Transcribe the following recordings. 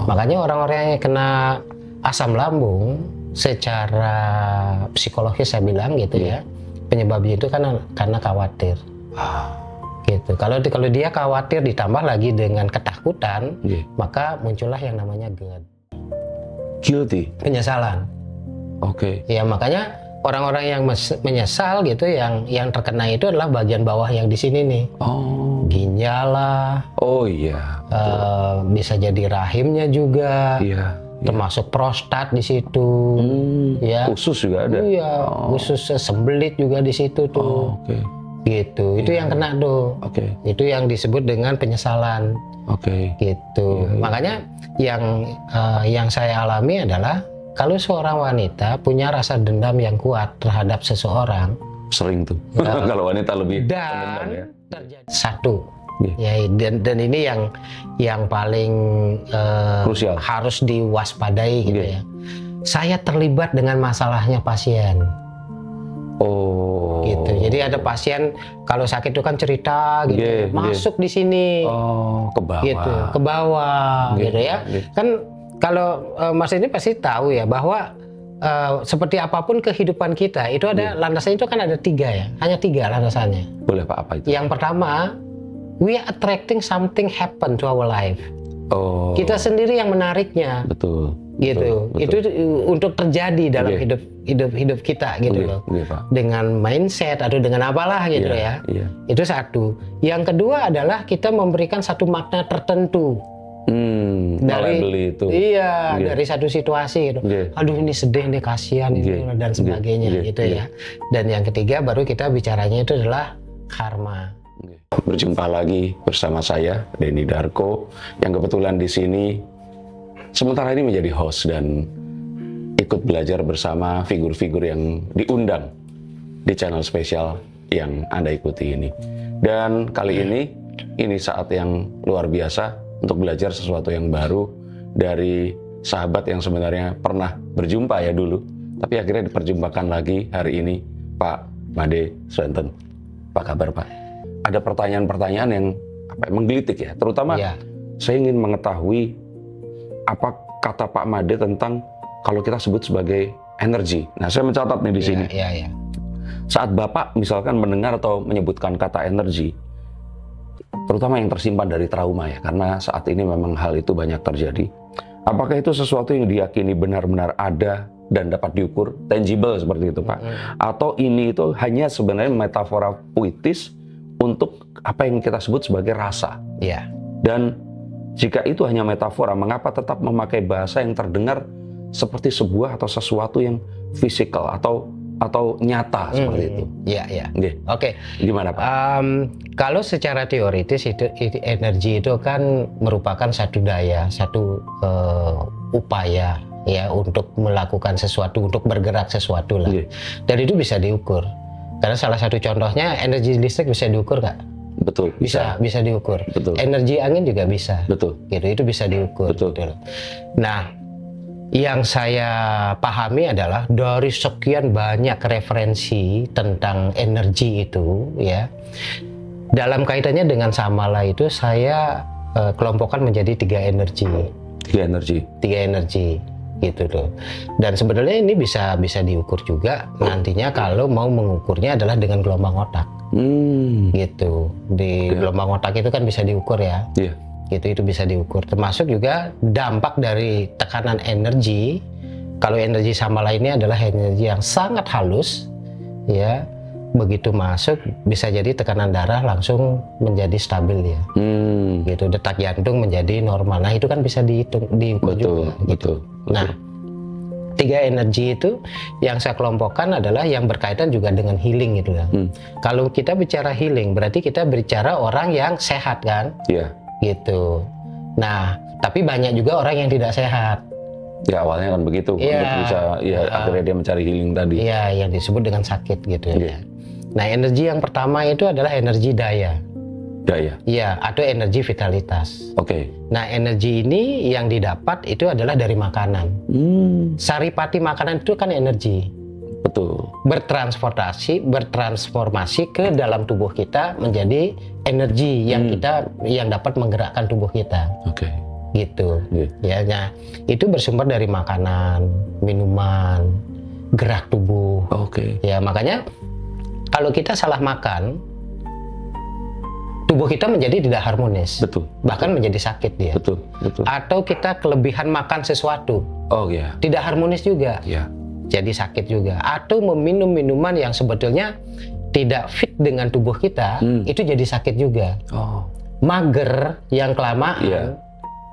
Makanya orang-orang yang kena asam lambung secara psikologis saya bilang gitu ya, penyebabnya itu kan karena khawatir. Gitu. Kalau dia khawatir ditambah lagi dengan ketakutan, maka muncullah yang namanya guilty, penyesalan. Ya makanya orang-orang yang menyesal gitu, yang terkena itu adalah bagian bawah yang di sini nih. Ginjal lah. Bisa jadi rahimnya juga. Termasuk prostat di situ. Ya. Usus juga ada. Usus sembelit juga di situ tuh. Gitu. Itu yang kena tuh. Itu yang disebut dengan penyesalan. Gitu. Makanya yang saya alami adalah kalau seorang wanita punya rasa dendam yang kuat terhadap seseorang, sering tuh. Kalau wanita lebih dan terjadi satu. Dan ini yang paling krusial, harus diwaspadai gitu ya. Saya terlibat dengan masalahnya pasien. Gitu. Jadi ada pasien kalau sakit itu kan cerita gitu, masuk di sini. Ke bawah. Gitu, ke bawah gitu ya. Kan kalau Mas ini pasti tahu ya bahwa seperti apapun kehidupan kita itu ada landasannya, itu kan ada 3 ya, hanya 3 landasannya. Boleh Pak, apa itu? Yang pertama, we are attracting something happen to our life. Kita sendiri yang menariknya. Betul. Gitu. Itu untuk terjadi dalam hidup kita gitu loh. Dengan mindset atau dengan apalah gitu ya. Itu satu. Yang kedua adalah kita memberikan satu makna tertentu. Dari itu. Dari satu situasi gitu. Aduh ini sedih nih, kasihan gitu, dan sebagainya gitu ya. Dan yang ketiga baru kita bicaranya itu adalah karma. Berjumpa lagi bersama saya Denny Darko yang kebetulan di sini sementara ini menjadi host dan ikut belajar bersama figur-figur yang diundang di channel spesial yang Anda ikuti ini. Dan kali ini saat yang luar biasa untuk belajar sesuatu yang baru dari sahabat yang sebenarnya pernah berjumpa ya dulu, tapi akhirnya diperjumpakan lagi hari ini, Pak Made Swanten. Apa kabar Pak? Ada pertanyaan-pertanyaan yang menggelitik ya, terutama saya ingin mengetahui apa kata Pak Made tentang kalau kita sebut sebagai energi. Nah, saya mencatat nih di sini. Saat Bapak misalkan mendengar atau menyebutkan kata energi, terutama yang tersimpan dari trauma ya, karena saat ini memang hal itu banyak terjadi. Apakah itu sesuatu yang diyakini benar-benar ada dan dapat diukur, tangible seperti itu Pak? Atau ini itu hanya sebenarnya metafora puitis untuk apa yang kita sebut sebagai rasa? Dan jika itu hanya metafora, mengapa tetap memakai bahasa yang terdengar seperti sebuah atau sesuatu yang fisikal atau nyata seperti itu? Oke. Gimana Pak? Kalau secara teoritis itu energi itu kan merupakan satu daya, satu upaya ya untuk melakukan sesuatu, untuk bergerak sesuatu lah. Dan itu bisa diukur. Karena salah satu contohnya energi listrik bisa diukur nggak? Betul. Bisa diukur. Betul. Energi angin juga bisa. Betul. Gitu, itu bisa diukur. Betul. Gitu. Nah, yang saya pahami adalah dari sekian banyak referensi tentang energi itu ya, dalam kaitannya dengan Samala itu saya kelompokkan menjadi 3 energi. 3 energi gitu loh. Dan sebenarnya ini bisa diukur juga nantinya kalau mau mengukurnya adalah dengan gelombang otak. Gitu. Di gelombang otak itu kan bisa diukur ya. Gitu, itu bisa diukur. Termasuk juga dampak dari tekanan energi. Kalau energi Samala ini adalah energi yang sangat halus ya. Begitu masuk bisa jadi tekanan darah langsung menjadi stabil ya. Gitu, detak jantung menjadi normal. Nah, itu kan bisa diukur juga gitu. Nah, 3 energi itu yang saya kelompokkan adalah yang berkaitan juga dengan healing gitu ya. Kalau kita bicara healing berarti kita bicara orang yang sehat kan? Gitu. Nah, tapi banyak juga orang yang tidak sehat. Ya awalnya kan begitu, bisa akhirnya dia mencari healing tadi. Iya, yang disebut dengan sakit gitu ya. Nah, energi yang pertama itu adalah energi daya. Iya, atau energi vitalitas. Nah, energi ini yang didapat itu adalah dari makanan. Saripati makanan itu kan energi. Betul. Bertransformasi ke dalam tubuh kita menjadi energi yang dapat menggerakkan tubuh kita. gitu. Iya. Ya, nah, itu bersumber dari makanan, minuman, gerak tubuh. Oke. Ya, makanya kalau kita salah makan, tubuh kita menjadi tidak harmonis. Betul. Bahkan menjadi sakit dia. Betul. Atau kita kelebihan makan sesuatu, Oh ya. tidak harmonis juga. Ya. Jadi sakit juga. Atau meminum minuman yang sebetulnya tidak fit dengan tubuh kita, itu jadi sakit juga. Oh. Mager yang kelamaan, Iya.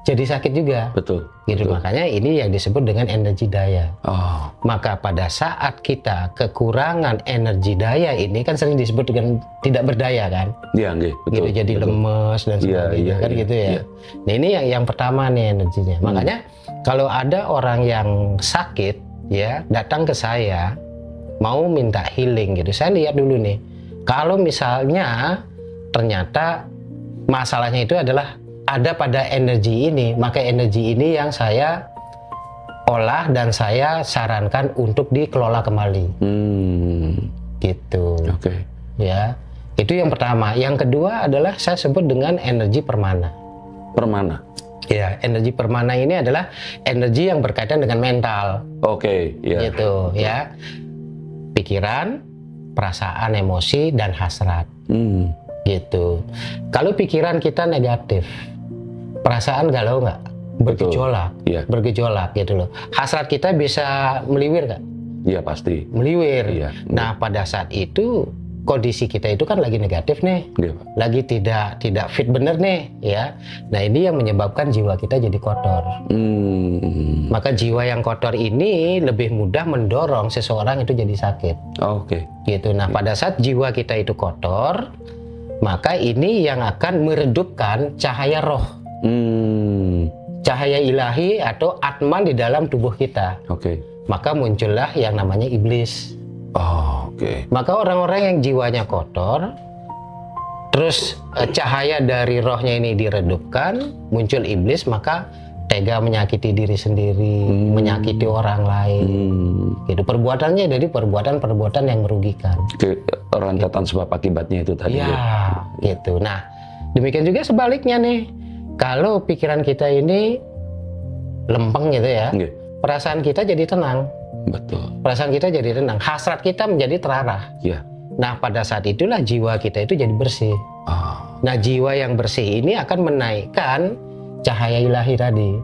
jadi sakit juga. Betul. Gitu. Betul. Makanya ini yang disebut dengan energi daya. Oh. Maka pada saat kita kekurangan energi daya ini kan sering disebut dengan tidak berdaya kan, Iya, nggih. Betul. gitu, jadi betul. lemes dan Iya, sebagainya iya, kan iya, gitu ya. iya. Nah ini yang pertama nih energinya. Makanya kalau ada orang yang sakit ya datang ke saya mau minta healing gitu, saya lihat dulu nih. Kalau misalnya ternyata masalahnya itu adalah ada pada energi ini, maka energi ini yang saya olah dan saya sarankan untuk dikelola kembali. Gitu. Oke. Ya. Itu yang pertama. Yang kedua adalah saya sebut dengan energi permana. Permana. Ya, energi permana ini adalah energi yang berkaitan dengan mental. Oke. Ya. Gitu ya. Pikiran, perasaan, emosi, dan hasrat. Gitu. Kalau pikiran kita negatif, perasaan galau nggak? Bergejolak. Iya. Bergejolak gitu loh. Hasrat kita bisa meliwir nggak? Iya pasti. Meliwir. Iya. Nah pada saat itu kondisi kita itu kan lagi negatif nih, Iya, Pak. lagi tidak fit bener nih, ya. Nah ini yang menyebabkan jiwa kita jadi kotor. Maka jiwa yang kotor ini lebih mudah mendorong seseorang itu jadi sakit. Oke. Gitu. Nah pada saat jiwa kita itu kotor, maka ini yang akan meredupkan cahaya roh, cahaya ilahi atau atman di dalam tubuh kita. Oke. Maka muncullah yang namanya iblis. Oh, oke. Maka orang-orang yang jiwanya kotor, terus cahaya dari rohnya ini diredupkan, muncul iblis, maka tega menyakiti diri sendiri, menyakiti orang lain. Gitu. Perbuatannya jadi perbuatan-perbuatan yang merugikan. Rentetan sebab akibatnya itu tadi. Ya, gitu. Nah, demikian juga sebaliknya nih. Kalau pikiran kita ini lempeng gitu ya, perasaan kita jadi tenang. Betul. Perasaan kita jadi tenang, hasrat kita menjadi terarah. Iya. Nah, pada saat itulah jiwa kita itu jadi bersih. Nah, jiwa yang bersih ini akan menaikkan cahaya ilahi tadi.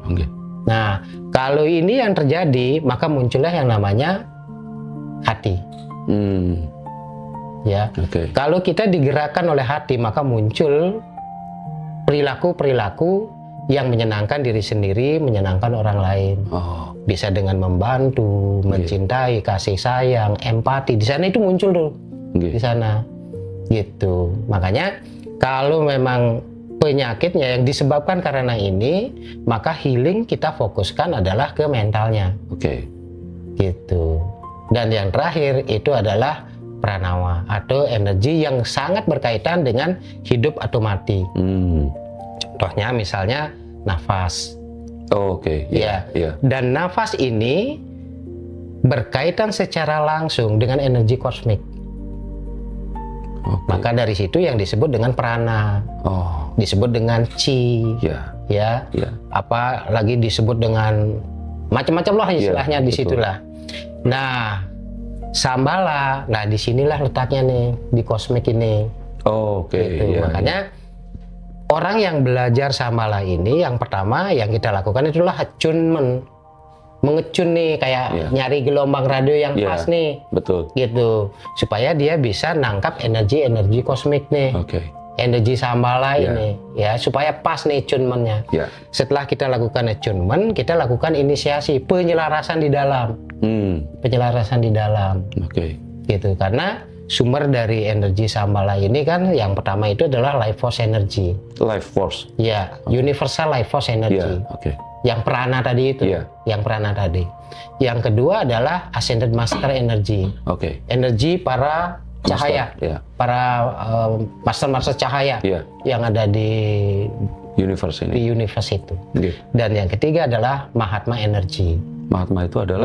Nah, kalau ini yang terjadi, maka muncullah yang namanya hati. Ya. Kalau kita digerakkan oleh hati, maka muncul perilaku-perilaku yang menyenangkan diri sendiri, menyenangkan orang lain. Bisa dengan membantu, mencintai, kasih sayang, empati. Di sana itu muncul tuh. Di sana. Gitu. Makanya kalau memang penyakitnya yang disebabkan karena ini, maka healing kita fokuskan adalah ke mentalnya. Gitu. Dan yang terakhir itu adalah pranawa atau energi yang sangat berkaitan dengan hidup atau mati. Contohnya misalnya nafas. Ya. Dan nafas ini berkaitan secara langsung dengan energi kosmik. Maka dari situ yang disebut dengan prana, disebut dengan chi, ya. Apa lagi disebut dengan macam-macam lah istilahnya di situlah. Nah, sambala, nah disinilah letaknya nih di kosmik ini. Gitu. Makanya orang yang belajar sambala ini, yang pertama yang kita lakukan itulah attunement, mengecun nih kayak nyari gelombang radio yang pas nih. Gitu, supaya dia bisa nangkap energi kosmik nih. Energi sambala ini, ya, supaya pas nih attunementnya. Setelah kita lakukan attunement, kita lakukan inisiasi penyelarasan di dalam. Penyelarasan di dalam. Gitu, karena sumber dari energi sambala ini kan yang pertama itu adalah life force energy. Ya, universal life force energy. Yang prana tadi itu, yang prana tadi. Yang kedua adalah ascended master energy. Energi para cahaya, para master cahaya yang ada di universe ini. Di universe itu. Dan yang ketiga adalah Mahatma energy. Mahatma itu adalah?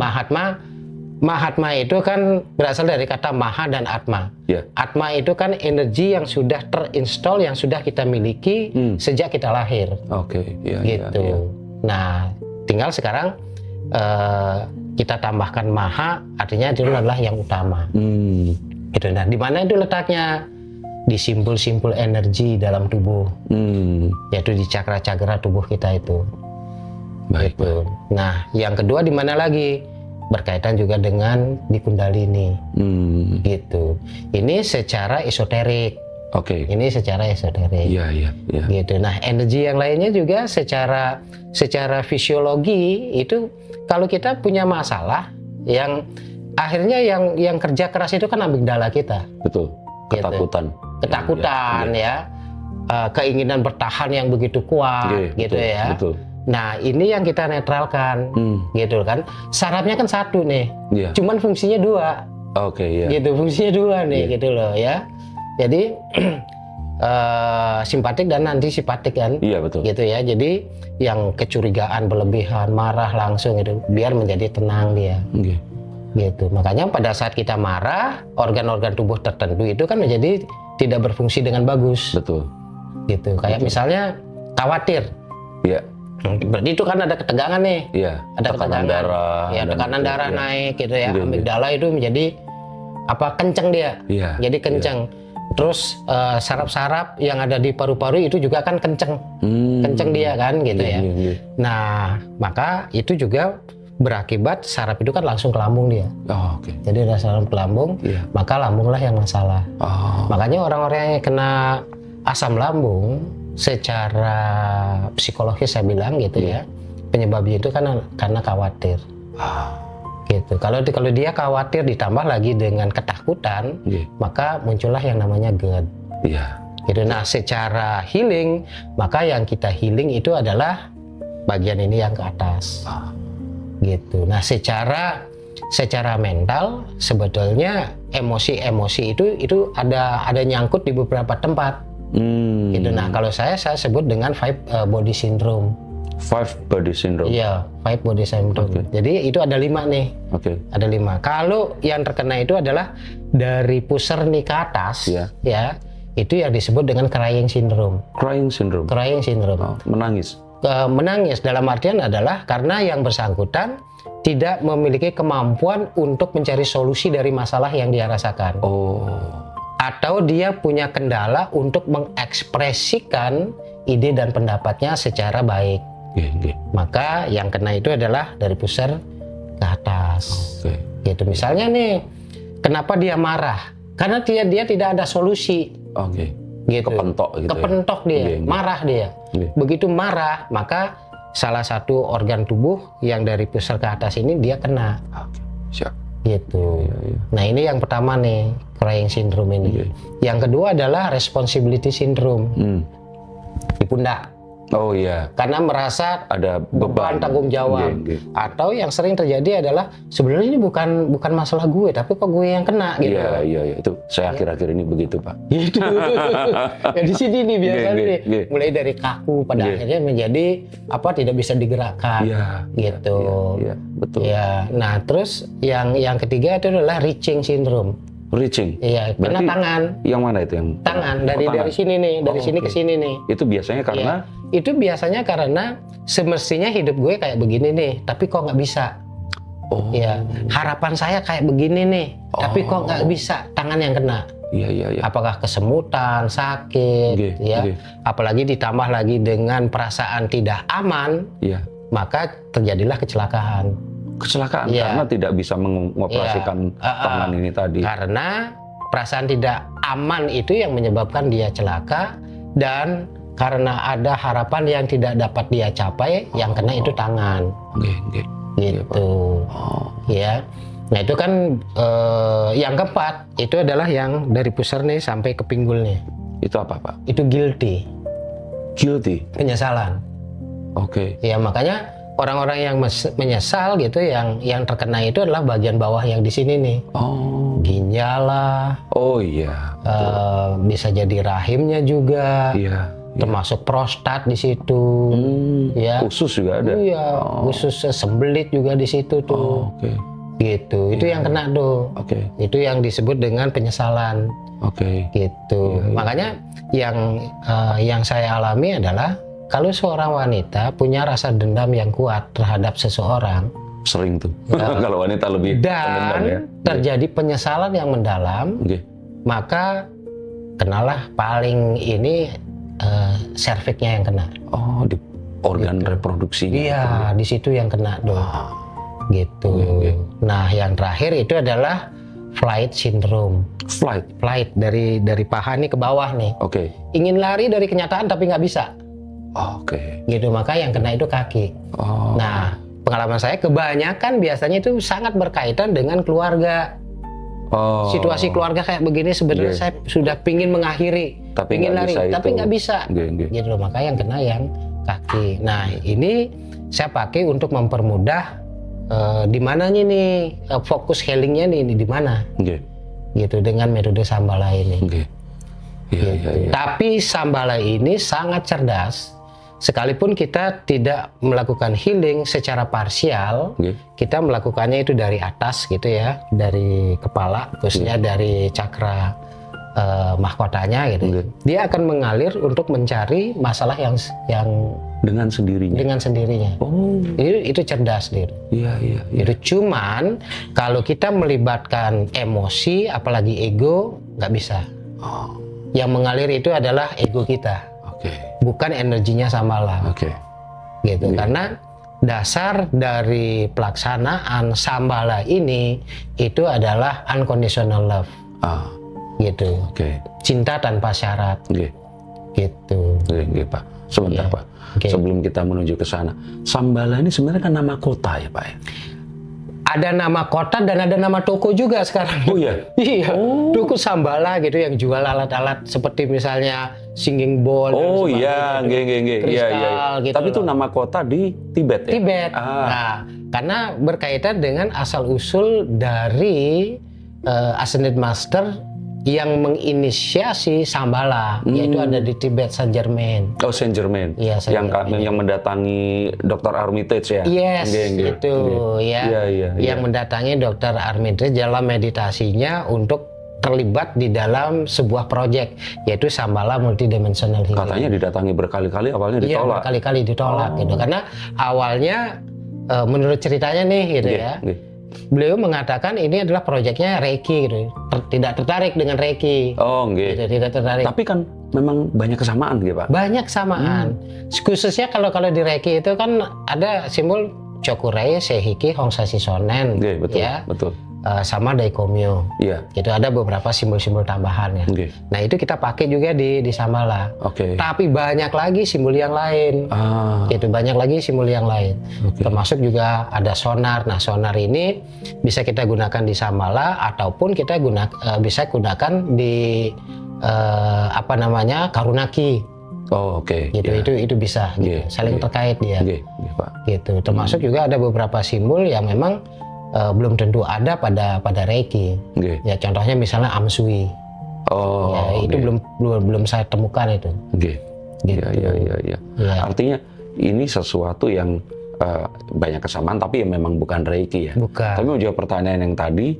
Mahatma itu kan berasal dari kata Maha dan Atma. Atma itu kan energi yang sudah terinstall, yang sudah kita miliki sejak kita lahir. Gitu. Nah, tinggal sekarang kita tambahkan maha, artinya itu adalah yang utama. Gitu. Nah, di mana itu letaknya? Di simpul-simpul energi dalam tubuh, yaitu di cakra-cakra tubuh kita itu. Baik. Gitu. Nah, yang kedua di mana lagi? Berkaitan juga dengan di kundalini. Gitu. Ini secara esoterik. Oke. Ini secara esoterik. Iya. Gitu. Nah, energi yang lainnya juga secara fisiologi itu kalau kita punya masalah yang akhirnya yang kerja keras itu kan amigdala kita. Betul. Ketakutan. Ya. Keinginan bertahan yang begitu kuat, gitu betul, ya. Betul. Nah, ini yang kita netralkan, gitu kan. Sarafnya kan satu nih, cuman fungsinya dua. Oke, iya. Gitu, fungsinya dua nih, gitu loh ya. Jadi simpatik dan antisipatik kan. Iya, betul. Gitu ya. Jadi yang kecurigaan berlebihan, marah langsung itu biar menjadi tenang dia. Gitu. Makanya pada saat kita marah, organ-organ tubuh tertentu itu kan menjadi tidak berfungsi dengan bagus. Betul. Gitu. Kayak misalnya khawatir. Iya. Berarti itu kan ada ketegangan nih. Iya. Ada tekanan ketegangan. darah. Ya, tekanan darah naik gitu ya. Amigdala itu menjadi kenceng dia. Iya. Jadi kenceng. Terus saraf-saraf yang ada di paru-paru itu juga kan kenceng. Kenceng dia kan gitu ya. Nah, maka itu juga berakibat saraf itu kan langsung ke lambung dia. Oke. Jadi ada saraf ke lambung, maka lambunglah yang masalah. Makanya orang-orang yang kena asam lambung secara psikologis saya bilang gitu ya, penyebabnya itu kan karena khawatir. Gitu. Kalau dia khawatir ditambah lagi dengan ketakutan, maka muncullah yang namanya GERD. Gitu. Nah, secara healing, maka yang kita healing itu adalah bagian ini yang ke atas. Gitu. Nah, secara mental sebetulnya emosi-emosi itu ada nyangkut di beberapa tempat. Gitu. Nah, kalau saya sebut dengan five body syndrome. Five body syndrome. Iya, five body syndrome. Jadi itu ada 5 nih. Ada 5. Kalau yang terkena itu adalah dari pusar nih ke atas, ya, itu yang disebut dengan crying syndrome. Crying syndrome. Crying syndrome. Menangis. Menangis dalam artian adalah karena yang bersangkutan tidak memiliki kemampuan untuk mencari solusi dari masalah yang dia rasakan. Atau dia punya kendala untuk mengekspresikan ide dan pendapatnya secara baik. Maka yang kena itu adalah dari pusar ke atas. Gitu. Misalnya nih, kenapa dia marah? Karena dia tidak ada solusi. Gitu. Kepentok dia, marah dia. Begitu marah, maka salah satu organ tubuh yang dari pusar ke atas ini dia kena. Gitu. Nah, ini yang pertama nih, crying syndrome ini. Yang kedua adalah responsibility syndrome. Di pundak. Karena merasa ada beban tanggung jawab. Atau yang sering terjadi adalah sebenarnya ini bukan masalah gue, tapi kok gue yang kena gitu. Iya, itu saya akhir-akhir ini begitu, Pak. Gitu. Ya di sini nih biasanya nih, mulai dari kaku pada akhirnya menjadi tidak bisa digerakkan. Gitu. Iya, betul. Ya, nah terus yang ketiga itu adalah reaching syndrome. Reaching. Iya, kena tangan. Yang mana itu yang? Tangan dari sini nih, dari sini ke sini nih. Itu biasanya karena? Itu biasanya karena semestinya hidup gue kayak begini nih, tapi kok nggak bisa. Ya, harapan saya kayak begini nih, tapi kok nggak bisa. Tangan yang kena. Iya. Apakah kesemutan, sakit, apalagi ditambah lagi dengan perasaan tidak aman, maka terjadilah kecelakaan. Karena tidak bisa mengoperasikan tangan ini tadi. Karena perasaan tidak aman itu yang menyebabkan dia celaka, dan karena ada harapan yang tidak dapat dia capai, yang kena itu tangan. Gitu. Ya. Nah, itu kan yang keempat itu adalah yang dari pusar nih sampai ke pinggul nih. Itu apa, Pak? Itu guilty. Penyesalan. Ya, makanya orang-orang yang menyesal gitu, yang terkena itu adalah bagian bawah yang di sini nih. Ginjal lah. Bisa jadi rahimnya juga. Termasuk prostat di situ. Ya. Usus juga ada. Iya. Usus sembelit juga di situ tuh. Gitu. Itu yang kena tuh. Itu yang disebut dengan penyesalan. Gitu. Makanya yang saya alami adalah kalau seorang wanita punya rasa dendam yang kuat terhadap seseorang, Sering tuh. Kalau wanita lebih pendendam ya. dan terjadi penyesalan yang mendalam, Oke. maka kenalah paling ini serviknya yang kena. Oh, di organ reproduksinya. Iya, di situ yang kena dong. Gitu. Oke. Nah, yang terakhir itu adalah flight syndrome. Flight dari paha nih ke bawah nih. Oke. Ingin lari dari kenyataan tapi nggak bisa. Oke. Gitu, maka yang kena itu kaki. Oh. Nah, pengalaman saya kebanyakan biasanya itu sangat berkaitan dengan keluarga. Oh. Situasi keluarga kayak begini sebenarnya Oke. saya sudah pingin mengakhiri, Tapi pingin nggak lari, bisa tapi itu. nggak bisa. Oke. Gitu loh, maka yang kena yang kaki. Nah, ini saya pakai untuk mempermudah di mananya nih fokus healingnya nih di mana, Oke. gitu dengan metode Shambhala ini. Oke. Iya, iya, iya. Tapi Shambhala ini sangat cerdas. Sekalipun kita tidak melakukan healing secara parsial, Oke. kita melakukannya itu dari atas gitu ya, dari kepala, khususnya dari cakra mahkotanya gitu. Oke. Dia akan mengalir untuk mencari masalah yang Dengan sendirinya. dengan sendirinya. Oh. Itu cerdas gitu. Iya, iya, iya. Itu cuman kalau kita melibatkan emosi, apalagi ego, nggak bisa. Oh. Yang mengalir itu adalah ego kita, Oke. bukan energinya Shambhala. Oke. Gitu. Iya. Karena dasar dari pelaksanaan Shambhala ini itu adalah unconditional love, Ah. gitu. Oke. Cinta tanpa syarat, Oke. gitu. Oke, Pak. Sebentar, Iya. Pak. Oke. Sebelum kita menuju ke sana, Shambhala ini sebenarnya kan nama kota ya, Pak ya? Ada nama kota dan ada nama toko juga sekarang. Oh iya. Iya, toko Shambhala gitu yang jual alat-alat seperti misalnya singing bowl. dan Oh sebagainya iya, tuh. nggih, nggih, nggih. Iya, iya. Kristal gitu Tapi itu loh. nama kota di Tibet ya? Tibet. Ah. Nah, karena berkaitan dengan asal usul dari Ascended Master yang menginisiasi Shambhala, yaitu ada di Tibet, Saint Germain. Oh, Saint Germain. Iya, Saint yang Germain. yang mendatangi Dr. Armitage ya? Yes, Nggih, nggih, itu nggih. ya. Iya, iya, Yang iya. mendatangi Dr. Armitage dalam meditasinya untuk terlibat di dalam sebuah proyek, yaitu Shambhala Multidimensional Healing. Katanya didatangi berkali-kali, awalnya Iya, ditolak. berkali-kali ditolak gitu. Karena awalnya menurut ceritanya nih gitu Nggih, ya. nggih. Beliau mengatakan ini adalah proyeknya Reiki gitu. Tidak tertarik dengan Reiki. Oh, nggih. Gitu, tidak tertarik. Tapi kan memang banyak kesamaan gitu, Pak. Banyak samaan. Khususnya kalau di Reiki itu kan ada simbol Chokurei, Seihiki, Hongsashi Shonen, Nggih, betul, ya, betul. sama Daikomyo. Iya. Gitu ada beberapa simbol-simbol tambahan ya. Nggih. Nah itu kita pakai juga di Shambhala. Oke. Tapi banyak lagi simbol yang lain. Ah, Gitu banyak lagi simbol yang lain. Oke. Termasuk juga ada sonar. Nah sonar ini bisa kita gunakan di Shambhala ataupun kita bisa gunakan di Karunaki. oh, oke. Gitu Iya. itu bisa gitu. Nggih, Saling nggih. terkait dia. Nggih, nggih, Pak. Gitu. Termasuk juga ada beberapa simbol yang memang belum tentu ada pada Reiki. Nggih. Ya contohnya misalnya Amsui. Oh, Ya, itu nggih. belum saya temukan itu. Nggih. Gitu. Iya, iya, iya, iya. Ya. Artinya ini sesuatu yang banyak kesamaan, tapi ya memang bukan Reiki ya. Bukan. Tapi menjawab pertanyaan yang tadi,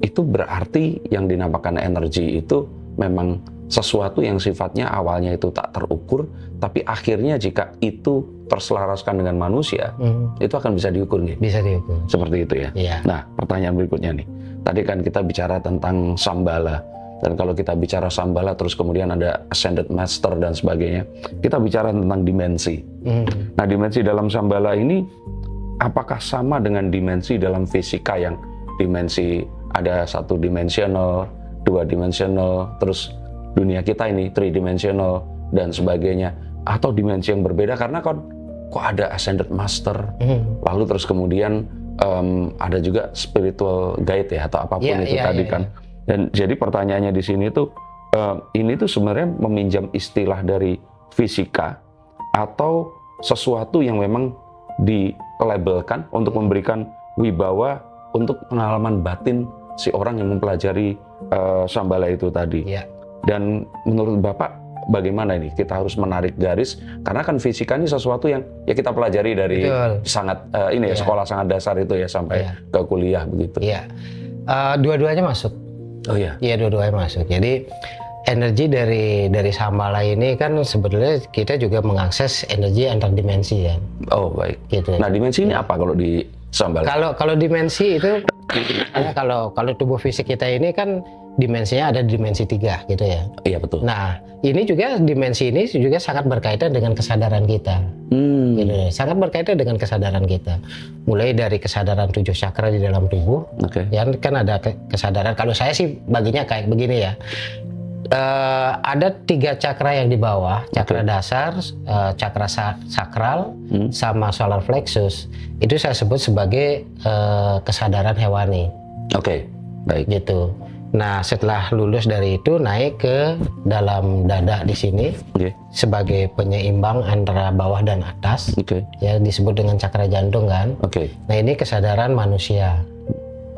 itu berarti yang dinamakan energi itu memang sesuatu yang sifatnya awalnya itu tak terukur, tapi akhirnya jika itu terselaraskan dengan manusia, itu akan bisa diukur gitu. Bisa diukur. Seperti itu ya. Iya. Nah, pertanyaan berikutnya nih. Tadi kan kita bicara tentang Shambhala. Dan kalau kita bicara Shambhala, terus kemudian ada Ascended Master dan sebagainya, kita bicara tentang dimensi. Nah, dimensi dalam Shambhala ini, apakah sama dengan dimensi dalam fisika yang dimensi ada 1 dimensional, 2 dimensional, terus dunia kita ini 3 dimensional dan sebagainya, atau dimensi yang berbeda? Karena kok ada Ascended Master, lalu terus kemudian ada juga spiritual guide ya, atau apapun Iya, itu iya, tadi iya, kan. Dan jadi pertanyaannya di sini tuh, ini tuh sebenarnya meminjam istilah dari fisika atau sesuatu yang memang dilabelkan untuk memberikan wibawa untuk pengalaman batin si orang yang mempelajari Shambhala itu tadi. Iya. Dan menurut Bapak bagaimana ini? Kita harus menarik garis karena kan fisika ini sesuatu yang ya kita pelajari dari Betul. sangat Iya. sekolah sangat dasar itu ya sampai Iya. ke kuliah begitu. Iya. Dua-duanya masuk. Oh iya. Iya, dua-duanya masuk. Jadi energi dari Shambhala ini kan sebetulnya kita juga mengakses energi antar dimensi ya. Oh baik. Gitu. Nah dimensi ini apa kalau di Shambhala? Kalau dimensi itu ya, kalau tubuh fisik kita ini kan dimensinya ada dimensi 3 gitu ya. Iya betul. Nah ini juga dimensi ini juga sangat berkaitan dengan kesadaran kita. Gitu, sangat berkaitan dengan kesadaran kita. Mulai dari kesadaran 7 cakra di dalam tubuh. Ya kan ada kesadaran. Kalau saya sih baginya kayak begini ya. Ada 3 cakra yang di bawah, cakra dasar, cakra sakral, sama solar plexus. Itu saya sebut sebagai kesadaran hewani. Oke, baik. Gitu. Nah, setelah lulus dari itu naik ke dalam dada di sini sebagai penyeimbang antara bawah dan atas. Ya, disebut dengan cakra jantung kan. Nah, ini kesadaran manusia.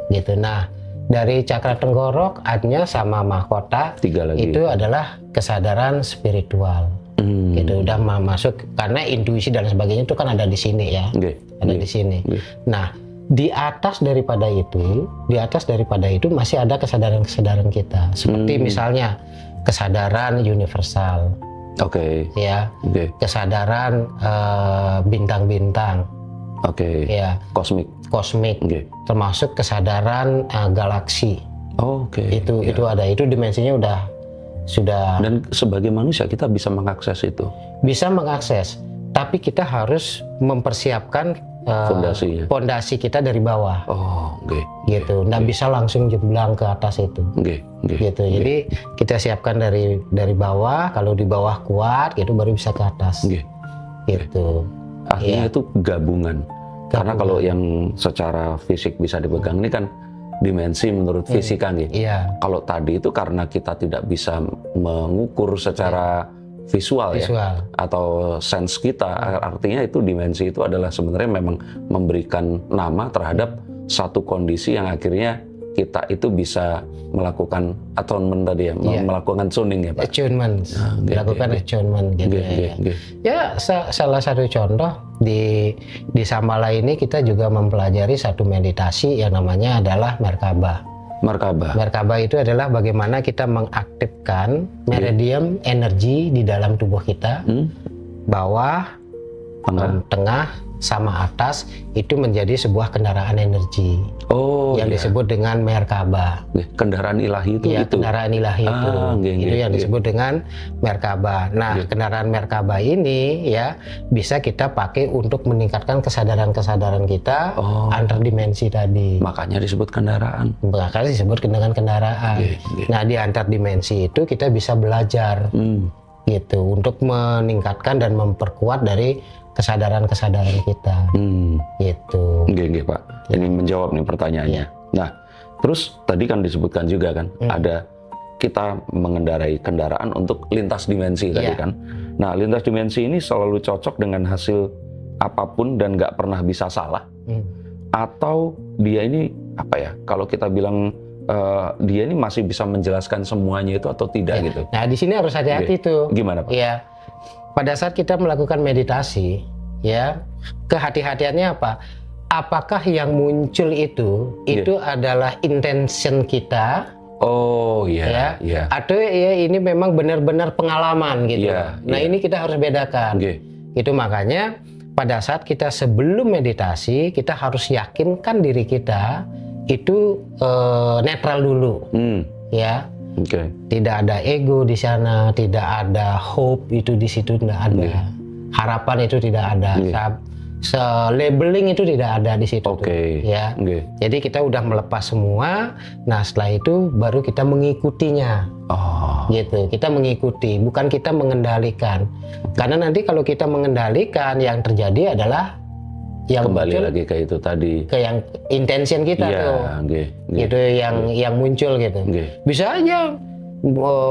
Gitu. Nah, dari cakra tenggorok, ajna sama mahkota 3 lagi. Itu adalah kesadaran spiritual. Gitu udah masuk karena intuisi dan sebagainya itu kan ada di sini ya. Ada di sini. Nah, di atas daripada itu masih ada kesadaran-kesadaran kita. Seperti misalnya kesadaran universal. Ya. Kesadaran bintang-bintang. Ya. Kosmik. Termasuk kesadaran galaksi. Itu ada, itu dimensinya sudah. Dan sebagai manusia kita bisa mengakses itu. Bisa mengakses, tapi kita harus mempersiapkan fondasi kita dari bawah. Gitu. Nggak bisa langsung jeblang ke atas itu. Gitu. Jadi kita siapkan dari bawah. Kalau di bawah kuat, gitu baru bisa ke atas. Gitu. Artinya itu gabungan. Karena kalau yang secara fisik bisa dipegang ini kan dimensi menurut fisika nih. Kalau tadi itu karena kita tidak bisa mengukur secara visual ya, atau sense kita, artinya itu dimensi itu adalah sebenarnya memang memberikan nama terhadap satu kondisi yang akhirnya kita itu bisa melakukan attunement tadi ya, melakukan tuning ya Pak. Melakukan attunement gitu ya. Ya salah satu contoh di Shambhala ini kita juga mempelajari satu meditasi yang namanya adalah Merkaba. Merkaba itu adalah bagaimana kita mengaktifkan meridian energi di dalam tubuh kita, bawah, tengah, sama atas itu menjadi sebuah kendaraan energi yang disebut dengan Merkaba. Kendaraan ilahi itu. Kendaraan ilahi itu yang disebut dengan Merkaba. Nah, kendaraan Merkaba ini ya bisa kita pakai untuk meningkatkan kesadaran-kesadaran kita antar dimensi tadi. Makanya disebut kendaraan. Makanya disebut dengan kendaraan. Nah, di antar dimensi itu kita bisa belajar gitu untuk meningkatkan dan memperkuat dari kesadaran-kesadaran kita. Gitu. Pak. Ini menjawab nih pertanyaannya. Nah, terus tadi kan disebutkan juga kan ada kita mengendarai kendaraan untuk lintas dimensi tadi kan. Nah, lintas dimensi ini selalu cocok dengan hasil apapun dan nggak pernah bisa salah. Atau dia ini apa ya? Kalau kita bilang dia ini masih bisa menjelaskan semuanya itu atau tidak gitu. Nah, di sini harus hati-hati tuh. Gimana Pak? Iya. Pada saat kita melakukan meditasi, ya, kehati-hatiannya apa? Apakah yang muncul itu adalah intention kita? Atau ya ini memang benar-benar pengalaman gitu. Nah, ini kita harus bedakan. Itu makanya pada saat kita sebelum meditasi, kita harus yakinkan diri kita itu netral dulu. Ya. Tidak ada ego di sana, tidak ada hope itu di situ, tidak ada harapan itu tidak ada, labeling itu tidak ada di situ. Ya. Jadi kita udah melepas semua. Nah, setelah itu baru kita mengikutinya. Gitu. Kita mengikuti, bukan kita mengendalikan. Karena nanti kalau kita mengendalikan, yang terjadi adalah yang kembali muncul, lagi ke itu tadi, ke yang intention kita tuh, gitu yang muncul gitu. Bisa aja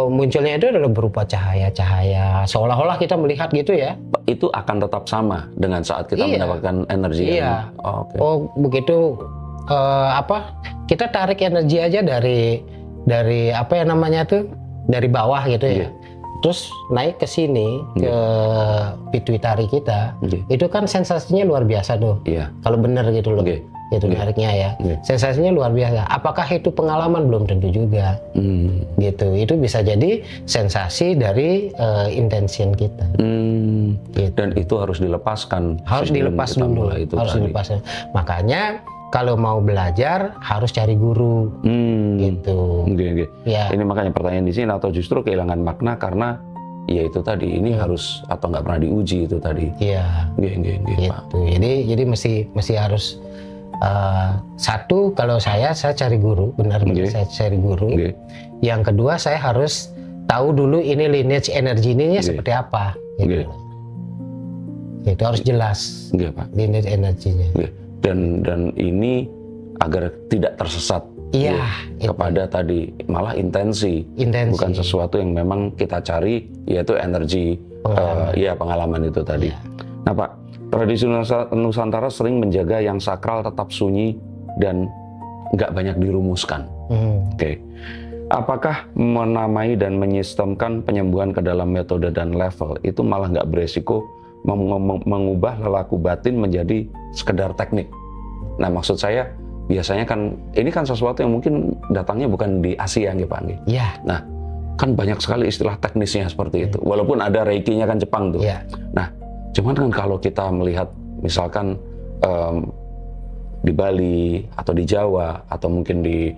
munculnya itu adalah berupa cahaya-cahaya, seolah-olah kita melihat gitu ya. Itu akan tetap sama dengan saat kita mendapatkan energi. Begitu kita tarik energi aja dari apa yang namanya tuh dari bawah gitu ya. Terus naik ke sini ke pituitari kita, itu kan sensasinya luar biasa tuh. Kalau bener gitu loh. itu nariknya ya. Sensasinya luar biasa. Apakah itu pengalaman? Belum tentu juga. Gitu. Itu bisa jadi sensasi dari intention kita. Gitu. Dan itu harus dilepaskan. Harus dilepas dulu. Harus dilepas. Makanya kalau mau belajar harus cari guru. Gitu. Ya. Ini makanya pertanyaan di sini, atau justru kehilangan makna karena ya itu tadi, ini harus atau nggak pernah diuji itu tadi. Iya. Gitu. Jadi mesti harus satu, kalau saya cari guru, benar-benar saya cari guru. Yang kedua, saya harus tahu dulu ini lineage energi ini seperti apa. Gitu. Itu harus jelas. Pak. Lineage energinya. Dan ini agar tidak tersesat. Iya, kepada tadi malah intensi, bukan sesuatu yang memang kita cari, yaitu energi pengalaman itu tadi. Nah Pak, tradisi Nusantara sering menjaga yang sakral tetap sunyi dan nggak banyak dirumuskan. Apakah menamai dan menyistemkan penyembuhan ke dalam metode dan level itu malah nggak beresiko mengubah lelaku batin menjadi sekedar teknik? Nah maksud saya, biasanya kan ini kan sesuatu yang mungkin datangnya bukan di Asia nggih Pak nggih. Iya. Nah, kan banyak sekali istilah teknisnya seperti itu. Walaupun ada reikinya kan Jepang tuh. Iya. Nah, cuman kan kalau kita melihat misalkan di Bali atau di Jawa atau mungkin di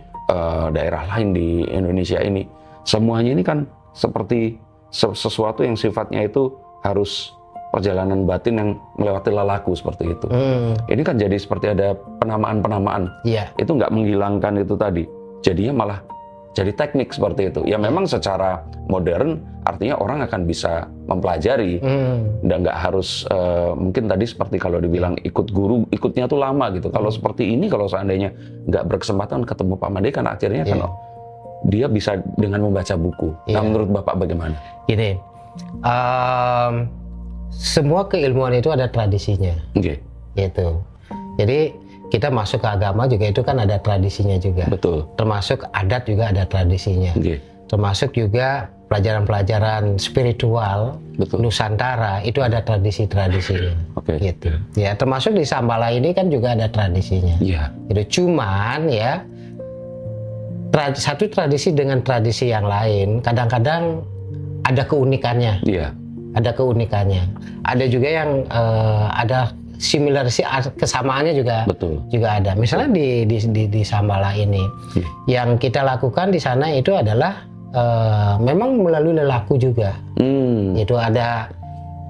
daerah lain di Indonesia ini, semuanya ini kan seperti sesuatu yang sifatnya itu harus perjalanan batin yang melewati lelaku seperti itu. Ini kan jadi seperti ada penamaan-penamaan. Itu nggak menghilangkan itu tadi. Jadinya malah jadi teknik seperti itu. Ya memang secara modern artinya orang akan bisa mempelajari dan nggak harus mungkin tadi seperti kalau dibilang ikut guru, ikutnya tuh lama gitu. Kalau seperti ini, kalau seandainya nggak berkesempatan ketemu Pak Made kan akhirnya kan dia bisa dengan membaca buku. Nah menurut Bapak bagaimana? Gini. Semua keilmuan itu ada tradisinya, gitu. Jadi kita masuk ke agama juga itu kan ada tradisinya juga. Betul. Termasuk adat juga ada tradisinya. Termasuk juga pelajaran-pelajaran spiritual Nusantara itu ada tradisi-tradisinya. Gitu. Ya, termasuk di Sambala ini kan juga ada tradisinya. Gitu. Cuman ya satu tradisi dengan tradisi yang lain kadang-kadang ada keunikannya. Ada keunikannya. Ada juga yang ada similarity, kesamaannya juga ada. Misalnya di Sambala ini, yang kita lakukan di sana itu adalah memang melalui lelaku juga. Itu ada.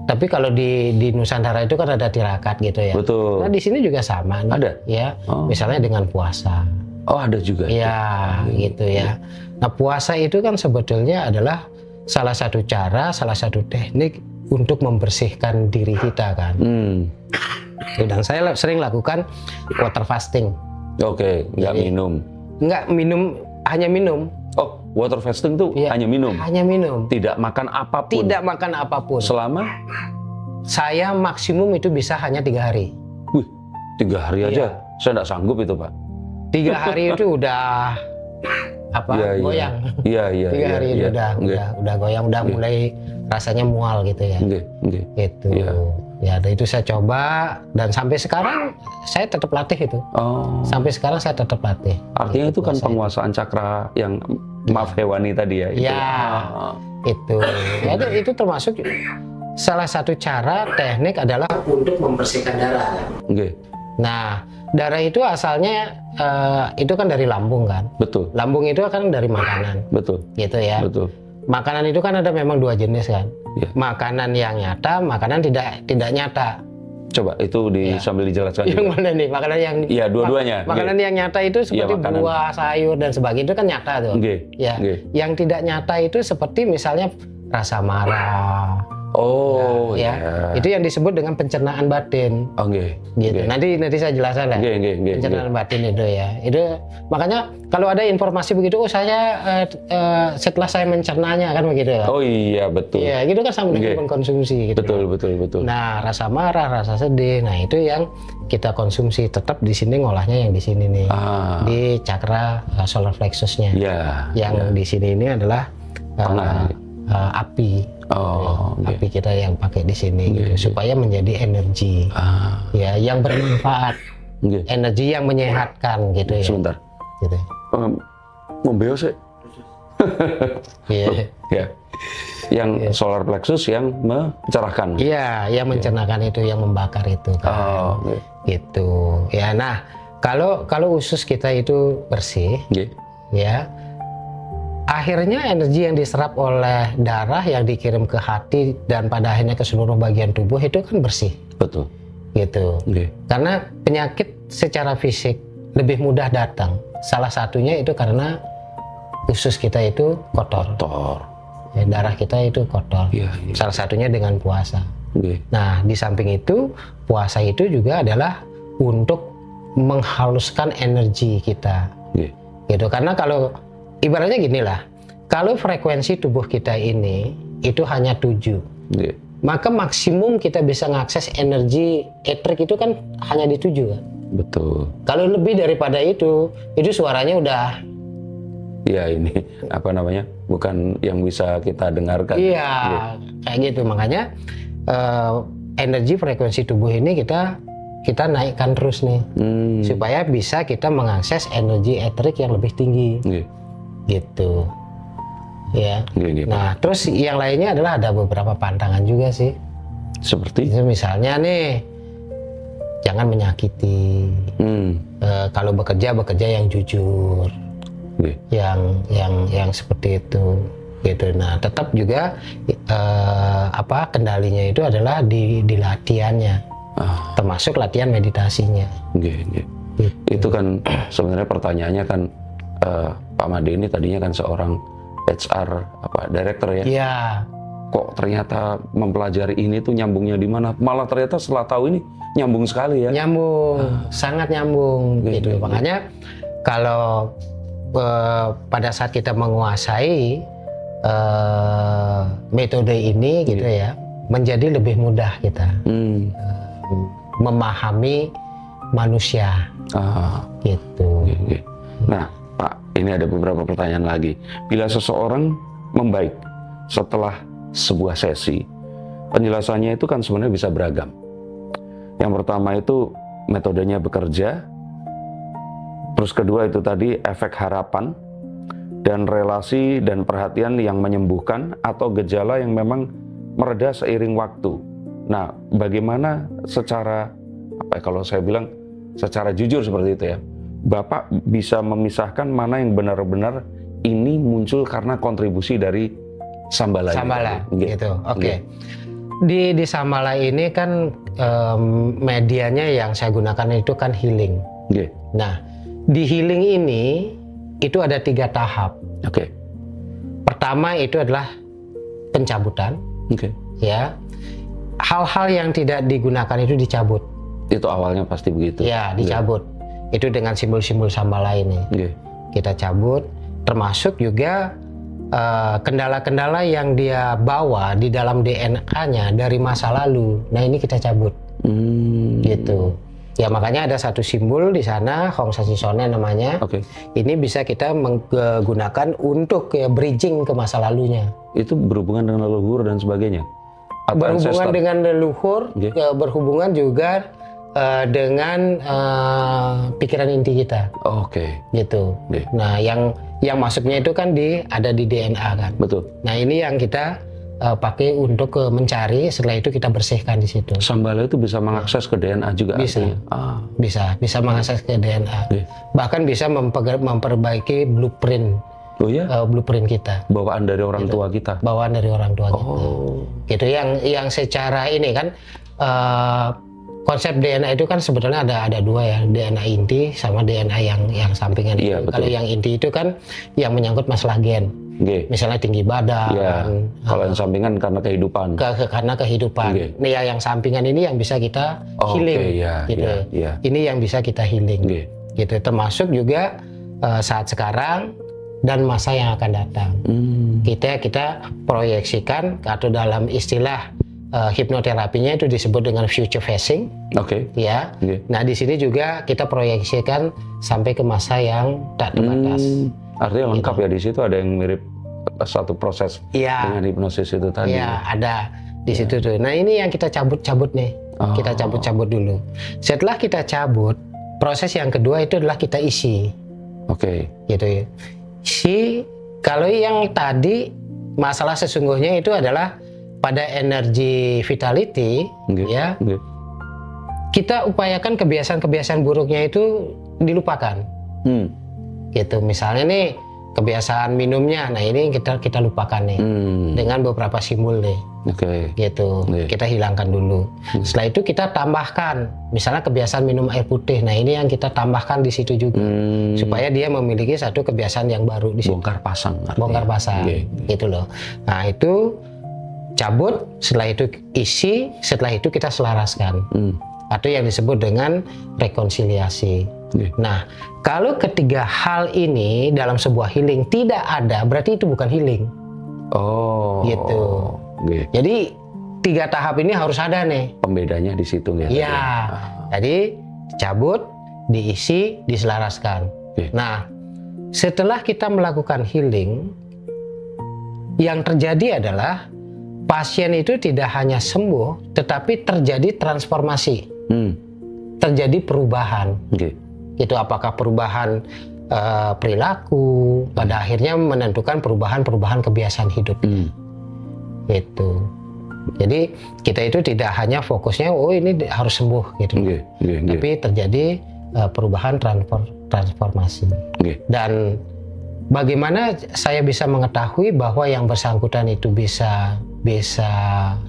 Tapi kalau di Nusantara itu kan ada tirakat gitu ya. Nah di sini juga sama. Ada. Ya. Misalnya dengan puasa. Ada juga. Ya, gitu ya. Nah puasa itu kan sebetulnya adalah salah satu cara, salah satu teknik untuk membersihkan diri kita kan. Dan saya sering lakukan water fasting. Nggak minum. Nggak minum, hanya minum. Oh, water fasting tuh hanya minum? Hanya minum. Tidak makan apapun? Tidak makan apapun. Selama? Saya maksimum itu bisa hanya 3 hari. 3 hari aja? Saya nggak sanggup itu Pak. 3 hari itu udah goyang. 3 hari itu udah goyang, udah mulai rasanya mual gitu ya. Gitu. Ya, itu saya coba dan sampai sekarang saya tetap latih itu. Sampai sekarang saya tetap latih. Artinya itu kan penguasaan cakra yang maaf hewani tadi ya. Itu. Ya, itu termasuk salah satu cara teknik adalah untuk membersihkan darah. Nah, darah itu asalnya itu kan dari lambung kan. Lambung itu kan dari makanan. Gitu ya. Makanan itu kan ada memang 2 jenis kan. Makanan yang nyata, makanan tidak nyata. Coba itu sambil dijelaskan. Yang mana nih? Makanan yang dua-duanya. Makanan yang nyata itu seperti buah, sayur dan sebagainya itu kan nyata tuh. Yang tidak nyata itu seperti misalnya rasa marah. Itu yang disebut dengan pencernaan batin. Gitu. Nanti saya jelaskan lah. Pencernaan batin itu ya. Itu makanya kalau ada informasi begitu, saya setelah saya mencernanya kan begitu. Betul. Ya, gitu kan sama dengan mengkonsumsi. Gitu. Betul. Nah, rasa marah, rasa sedih, nah itu yang kita konsumsi. Tetap di sini ngolahnya yang di sini nih, di cakra solar plexusnya. Yang di sini ini adalah api. Api kita yang pakai di sini gitu, supaya menjadi energi yang bermanfaat Nggih. energi yang menyehatkan gitu ya. Sebentar. Gitu. Ngombeo sih. Iya. Ya. Yang solar plexus yang mencerahkan. Iya, yang mencernakan itu, yang membakar itu kan. Oh, nggih. Gitu. Ya, nah, kalau usus kita itu bersih, Nggih. ya, akhirnya energi yang diserap oleh darah yang dikirim ke hati dan pada akhirnya ke seluruh bagian tubuh itu kan bersih. Betul. Gitu. Nggih. Karena penyakit secara fisik lebih mudah datang. Salah satunya itu karena usus kita itu kotor. Kotor. Ya, darah kita itu kotor. Iya, iya. Salah satunya dengan puasa. Nggih. Nah, di samping itu, puasa itu juga adalah untuk menghaluskan energi kita. Nggih. Gitu. Karena kalau ibaratnya gini lah, kalau frekuensi tubuh kita ini itu hanya 7, Nggih. maka maksimum kita bisa mengakses energi etrik itu kan hanya di 7 kan. Betul. Kalau lebih daripada itu suaranya udah Ya ini apa namanya? Bukan yang bisa kita dengarkan. iya kayak gitu. Makanya energi frekuensi tubuh ini kita naikkan terus nih supaya bisa kita mengakses energi etrik yang lebih tinggi. Nggih. Gitu. Ya. Nggih, nggih, Pak. Nah, terus yang lainnya adalah ada beberapa pantangan juga sih. Seperti Itu misalnya nih, jangan menyakiti. Kalau bekerja yang jujur, Nggih. yang seperti itu, gitu. Nah, tetap juga kendalinya itu adalah di latihannya, termasuk latihan meditasinya. Nggih, nggih. Itu kan sebenarnya pertanyaannya kan Pak Made ini tadinya kan seorang HR director ya. Iya. Kok ternyata mempelajari ini tuh nyambungnya di mana? Malah ternyata setelah tahu ini nyambung sekali ya. Nyambung, sangat nyambung gitu. Makanya kalau pada saat kita menguasai metode ini gitu ya, menjadi lebih mudah kita memahami manusia gitu. Oke. Nah, Pak, ini ada beberapa pertanyaan lagi. Bila seseorang membaik setelah sebuah sesi, penjelasannya itu kan sebenarnya bisa beragam. Yang pertama itu metodenya bekerja, terus kedua itu tadi efek harapan, dan relasi dan perhatian yang menyembuhkan atau gejala yang memang mereda seiring waktu. Nah, bagaimana secara kalau saya bilang secara jujur seperti itu ya, Bapak bisa memisahkan mana yang benar-benar ini muncul karena kontribusi dari Shambhala. Shambhala, gitu. Oke. Di Shambhala ini kan medianya yang saya gunakan itu kan healing. Okay. Nah, di healing ini itu ada 3 tahap. Oke. Pertama itu adalah pencabutan. Oke. Ya, hal-hal yang tidak digunakan itu dicabut. Itu awalnya pasti begitu. Ya, dicabut. Itu dengan simbol-simbol Shambhala ini. Kita cabut, termasuk juga kendala-kendala yang dia bawa di dalam DNA-nya dari masa lalu. Nah, ini kita cabut. Gitu. Ya, makanya ada satu simbol di sana, Hong Sasi Sone namanya. Ini bisa kita menggunakan untuk bridging ke masa lalunya. Itu berhubungan dengan leluhur dan sebagainya? Atau berhubungan ancestor? Dengan leluhur, berhubungan juga dengan pikiran inti kita. Gitu. Nah, yang masuknya itu kan ada di DNA kan. Betul. Nah, ini yang kita pakai untuk mencari. Setelah itu kita bersihkan di situ. Shambhala itu bisa mengakses ke DNA juga. Bisa. Bisa mengakses ke DNA. Bahkan bisa memperbaiki blueprint. Blueprint kita. Bawaan dari orang tua kita. Bawaan dari orang tua kita. Gitu. Yang secara ini kan. Konsep DNA itu kan sebetulnya ada 2 ya, DNA inti sama DNA yang sampingan. Iya, Kalau yang inti itu kan yang menyangkut masalah gen. Misalnya tinggi badan. Kalau yang sampingan karena kehidupan. Karena kehidupan. Nah, yang sampingan ini yang bisa kita healing. Gitu. Ini yang bisa kita healing. Gitu. Termasuk juga saat sekarang dan masa yang akan datang. Kita proyeksikan atau dalam istilah hipnoterapinya itu disebut dengan future facing. Ya. Nah, di sini juga kita proyeksikan sampai ke masa yang tak terbatas. Artinya lengkap ya, di situ ada yang mirip satu proses dengan hipnosis itu tadi. Iya, ada di situ tuh. Nah, ini yang kita cabut-cabut nih. Kita cabut-cabut dulu. Setelah kita cabut, proses yang kedua itu adalah kita isi. Oke. Gitu ya. Isi, kalau yang tadi masalah sesungguhnya itu adalah pada energi vitality, ya. Kita upayakan kebiasaan-kebiasaan buruknya itu dilupakan. Gitu. Misalnya nih kebiasaan minumnya, nah ini kita lupakan nih dengan beberapa simbol nih. Gitu. Kita hilangkan dulu. Setelah itu kita tambahkan, misalnya kebiasaan minum air putih. Nah ini yang kita tambahkan di situ juga, supaya dia memiliki satu kebiasaan yang baru di situ. Bongkar pasang. Bongkar pasang, gitu loh. Nah itu cabut, setelah itu isi, setelah itu kita selaraskan. Atau yang disebut dengan rekonsiliasi. Nah, kalau ketiga hal ini dalam sebuah healing tidak ada, berarti itu bukan healing. Gitu. Jadi 3 tahap ini harus ada nih. Pembedanya di situ ya. Iya. Jadi dicabut, diisi, diselaraskan. Nah, setelah kita melakukan healing, yang terjadi adalah pasien itu tidak hanya sembuh, tetapi terjadi transformasi. Terjadi perubahan. Itu apakah perubahan perilaku, pada akhirnya menentukan perubahan kebiasaan hidup. Gitu. Jadi kita itu tidak hanya fokusnya ini harus sembuh gitu. Tapi terjadi perubahan transformasi. Dan bagaimana saya bisa mengetahui bahwa yang bersangkutan itu bisa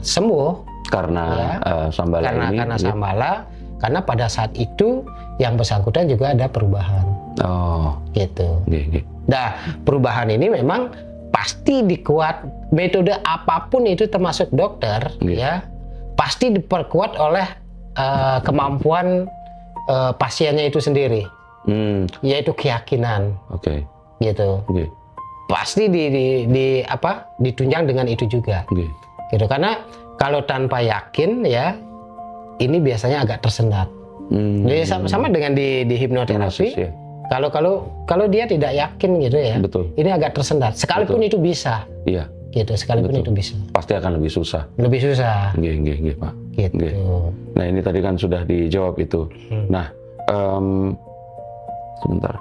sembuh? Karena Sambala karena Sambala, karena pada saat itu yang bersangkutan juga ada perubahan. Gitu. Nah, perubahan ini memang pasti dikuat, metode apapun itu termasuk dokter, ya pasti diperkuat oleh kemampuan pasiennya itu sendiri, yaitu keyakinan. Gitu. Pasti ditunjang dengan itu juga. Gitu, karena kalau tanpa yakin ya ini biasanya agak tersendat. Jadi sama dengan di hipnoterapi. Kalau dia tidak yakin gitu ya, ini agak tersendat. Sekalipun itu bisa. Gitu, sekalipun itu bisa. Pasti akan lebih susah. Lebih susah. Nggih, Pak. Gitu. Nah, ini tadi kan sudah dijawab itu. Nah, sebentar.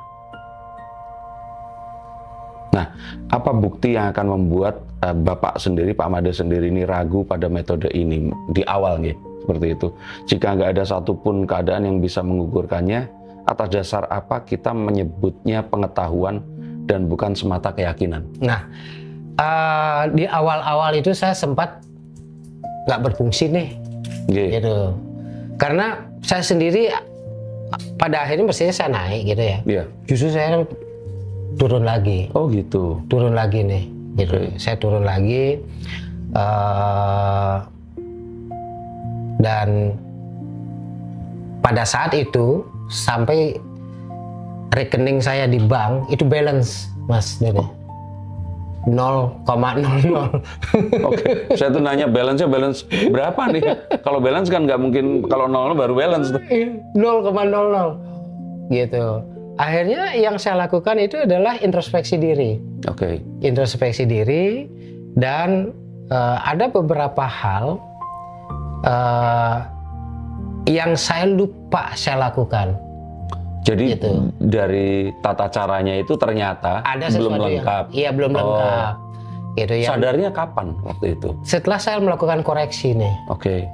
Nah, apa bukti yang akan membuat Bapak sendiri, Pak Made sendiri ini ragu pada metode ini di awal nih, seperti itu? Jika nggak ada satupun keadaan yang bisa menggugurkannya, atas dasar apa kita menyebutnya pengetahuan dan bukan semata keyakinan? Nah, di awal-awal itu saya sempat nggak berfungsi nih, gitu. Karena saya sendiri pada akhirnya mestinya saya naik gitu ya. Justru saya turun lagi. Gitu. Turun lagi nih, gitu. Saya turun lagi, dan pada saat itu sampai rekening saya di bank itu balance, Mas Dede. 0,00. Saya tuh nanya balance berapa nih? Kalau balance kan nggak mungkin, kalau 0 baru balance tuh. 0,00 gitu. Akhirnya yang saya lakukan itu adalah introspeksi diri. Introspeksi diri, dan ada beberapa hal yang saya lupa saya lakukan. Jadi gitu. Dari tata caranya itu ternyata ada belum lengkap. Belum lengkap. Gitu ya. Sadarnya kapan waktu itu? Setelah saya melakukan koreksi nih.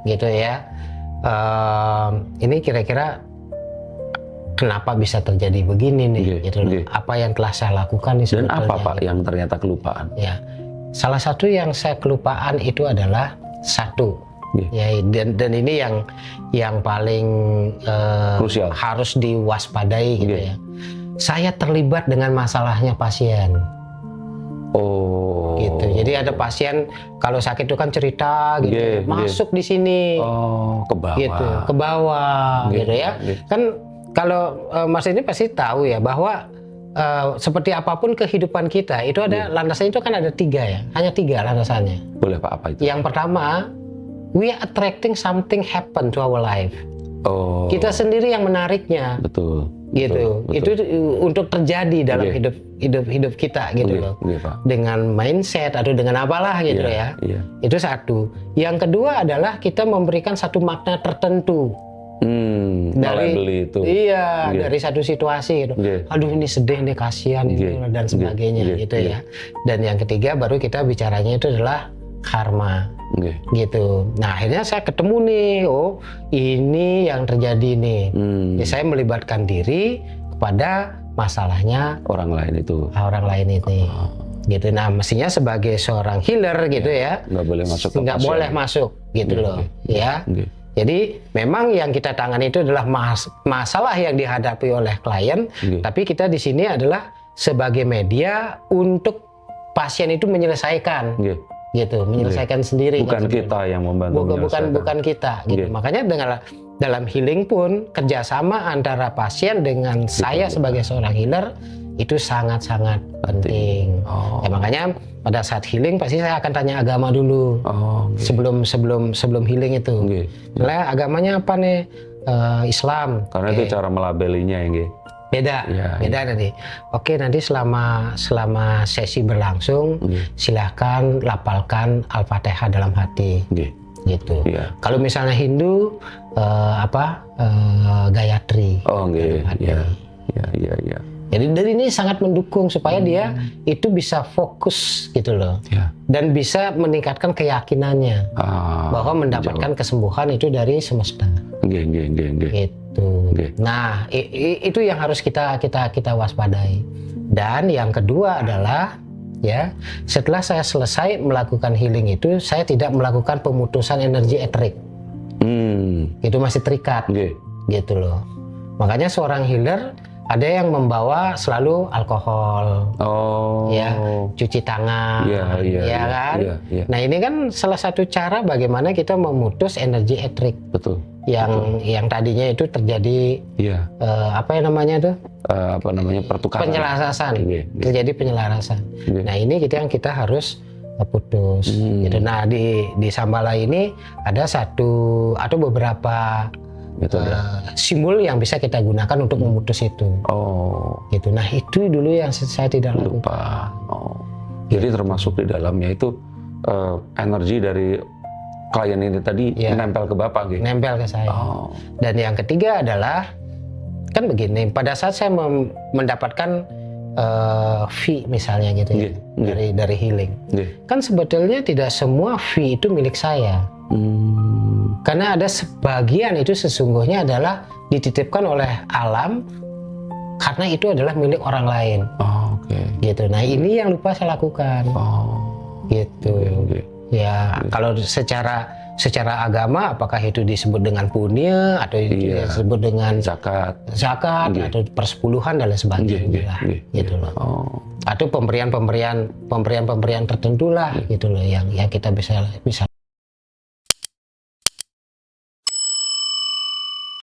Gitu ya. Ini kira-kira kenapa bisa terjadi begini nih? Gitu. Apa yang telah saya lakukan nih sebetulnya? Dan apa Pak yang ternyata kelupaan? Ya. Salah satu yang saya kelupaan itu adalah satu. Ya, dan ini yang paling krusial, harus diwaspadai gitu ya. Saya terlibat dengan masalahnya pasien. Gitu. Jadi ada pasien kalau sakit itu kan cerita gitu, masuk di sini. Ke bawah. Gitu, ke bawah gitu ya. Kan kalau Mas ini pasti tahu ya bahwa seperti apapun kehidupan kita itu ada landasannya, itu kan ada 3 ya, hanya 3 landasannya. Boleh Pak, apa itu? Yang pertama, we are attracting something happen to our life. Kita sendiri yang menariknya. Betul. Gitu. Itu untuk terjadi dalam hidup kita gitu loh. Dengan mindset atau dengan apalah gitu ya. Itu satu. Yang kedua adalah kita memberikan satu makna tertentu Beli itu. Iya, dari satu situasi gitu. Aduh ini sedih nih, kasihan itu dan sebagainya gitu ya. Dan yang ketiga baru kita bicaranya itu adalah karma. Gitu. Nah, akhirnya saya ketemu nih, oh ini yang terjadi nih. Ya, saya melibatkan diri kepada masalahnya orang lain itu. Orang lain ini. Gitu. Nah, mestinya sebagai seorang healer gitu ya. Nggak boleh masuk. Nggak boleh masuk gitu loh. Ya. Jadi memang yang kita tangani itu adalah masalah yang dihadapi oleh klien, tapi kita di sini adalah sebagai media untuk pasien itu menyelesaikan, gitu, menyelesaikan sendiri. Bukan kita yang membantu. Bukan kita, gitu. Makanya dalam healing pun kerjasama antara pasien dengan saya sebagai seorang healer itu sangat-sangat penting. Ya, makanya pada saat healing pasti saya akan tanya agama dulu sebelum healing itu. Misalnya agamanya apa nih? Islam. Karena itu cara melabelinya ya. Beda nanti. Oke, nanti selama sesi berlangsung silahkan lapalkan Al-Fatihah dalam hati. Gitu. Kalau misalnya Hindu Gayatri. Iya. Jadi dari ini sangat mendukung supaya dia itu bisa fokus gitu loh, dan bisa meningkatkan keyakinannya bahwa mendapatkan kesembuhan itu dari semesta. Gitu. Nah, itu yang harus kita waspadai. Dan yang kedua adalah ya, setelah saya selesai melakukan healing itu, saya tidak melakukan pemutusan energi eterik. Itu masih terikat, gitu loh. Makanya seorang healer ada yang membawa selalu alkohol, cuci tangan, kan? Nah, ini kan salah satu cara bagaimana kita memutus energi eterik. Betul. Yang tadinya itu terjadi pertukaran. Penyelarasan. Terjadi penyelarasan. Nah, ini kita harus putus. Gitu. Nah, di Shambhala ini ada satu atau beberapa simbol yang bisa kita gunakan untuk memutus itu. Gitu. Nah, itu dulu yang saya tidak lupa. Jadi termasuk di dalamnya itu energi dari klien ini tadi nempel ke Bapak gitu. Nempel ke saya. Dan yang ketiga adalah kan begini, pada saat saya mendapatkan fee misalnya gitu ya, dari healing. Kan sebetulnya tidak semua fee itu milik saya. Karena ada sebagian itu sesungguhnya adalah dititipkan oleh alam karena itu adalah milik orang lain. Gitu. Nah, ini yang lupa saya lakukan. Gitu. Ya, kalau secara agama apakah itu disebut dengan punya atau disebut dengan zakat atau persepuluhan dan lain sebagainya gitu loh. Atau pemberian tertentu lah gitu loh yang kita bisa